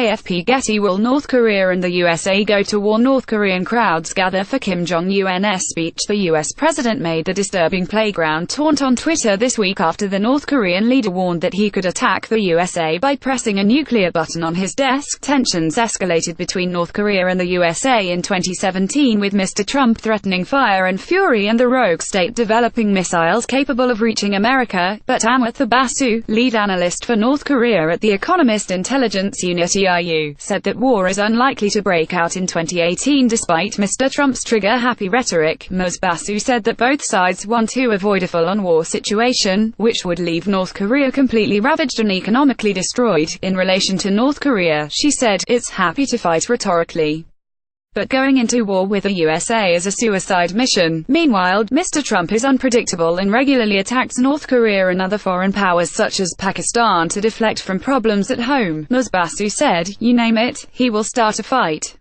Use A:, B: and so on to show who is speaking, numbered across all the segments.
A: AFP Getty. Will North Korea and the USA go to war? North Korean crowds gather for Kim Jong-un's speech. The US president made the disturbing playground taunt on Twitter this week after the North Korean leader warned that he could attack the USA by pressing a nuclear button on his desk. Tensions escalated between North Korea and the USA in 2017, with Mr. Trump threatening fire and fury and the rogue state developing missiles capable of reaching America. But Amartya Basu, lead analyst for North Korea at the Economist Intelligence Unit (EIU), said that war is unlikely to break out in 2018 despite Mr. Trump's trigger-happy rhetoric. Ms. Basu said that both sides want to avoid a full-on war situation, which would leave North Korea completely ravaged and economically destroyed. In relation to North Korea, she said, "It's happy to fight rhetorically, but going into war with the USA is a suicide mission." Meanwhile, Mr. Trump is unpredictable and regularly attacks North Korea and other foreign powers such as Pakistan to deflect from problems at home. Ms. Basu said, "You name it, he will start a fight.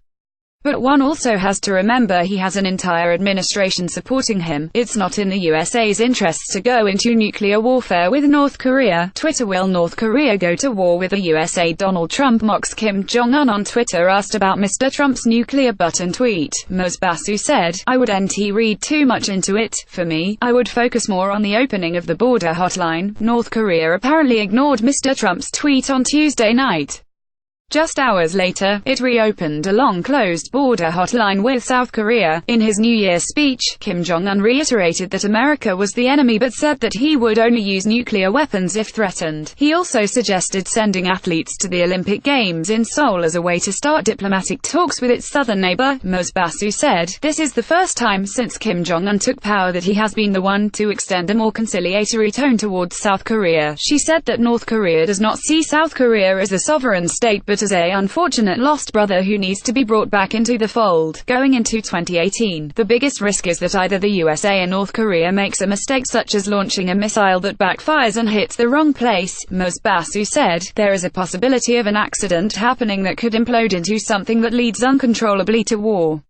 A: But one also has to remember he has an entire administration supporting him. It's not in the USA's interests to go into nuclear warfare with North Korea." Twitter. Will North Korea go to war with the USA? Donald Trump mocks Kim Jong-un on Twitter. Asked about Mr. Trump's nuclear button tweet, Ms. Basu said, "I wouldn't read too much into it. For me, I would focus more on the opening of the border hotline." North Korea apparently ignored Mr. Trump's tweet on Tuesday night. Just hours later, it reopened a long-closed border hotline with South Korea. In his New Year's speech, Kim Jong-un reiterated that America was the enemy but said that he would only use nuclear weapons if threatened. He also suggested sending athletes to the Olympic Games in Seoul as a way to start diplomatic talks with its southern neighbor. Ms. Basu said, "This is the first time since Kim Jong-un took power that he has been the one to extend a more conciliatory tone towards South Korea." She said that North Korea does not see South Korea as a sovereign state but as a unfortunate lost brother who needs to be brought back into the fold. Going into 2018, the biggest risk is that either the USA or North Korea makes a mistake such as launching a missile that backfires and hits the wrong place. Ms. Basu said, "There is a possibility of an accident happening that could implode into something that leads uncontrollably to war.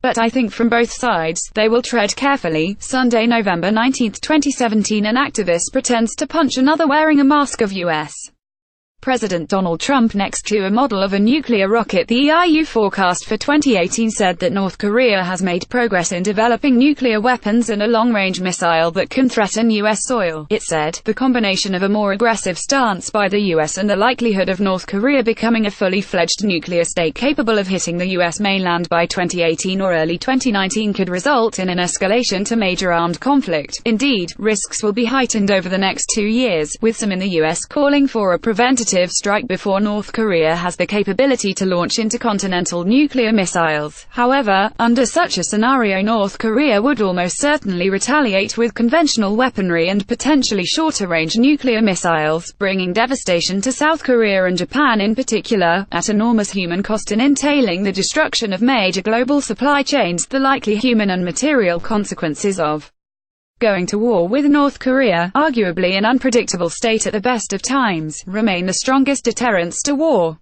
A: But I think from both sides, they will tread carefully." Sunday, November 19, 2017, an activist pretends to punch another wearing a mask of U.S. President Donald Trump next to a model of a nuclear rocket. The EIU forecast for 2018 said that North Korea has made progress in developing nuclear weapons and a long-range missile that can threaten U.S. soil. It said, "The combination of a more aggressive stance by the U.S. and the likelihood of North Korea becoming a fully fledged nuclear state capable of hitting the U.S. mainland by 2018 or early 2019 could result in an escalation to major armed conflict. Indeed, risks will be heightened over the next 2 years, with some in the U.S. calling for a preventative strike before North Korea has the capability to launch intercontinental nuclear missiles. However, under such a scenario, North Korea would almost certainly retaliate with conventional weaponry and potentially shorter-range nuclear missiles, bringing devastation to South Korea and Japan in particular, at enormous human cost and entailing the destruction of major global supply chains. The likely human and material consequences of going to war with North Korea, arguably an unpredictable state at the best of times, remain the strongest deterrents to war.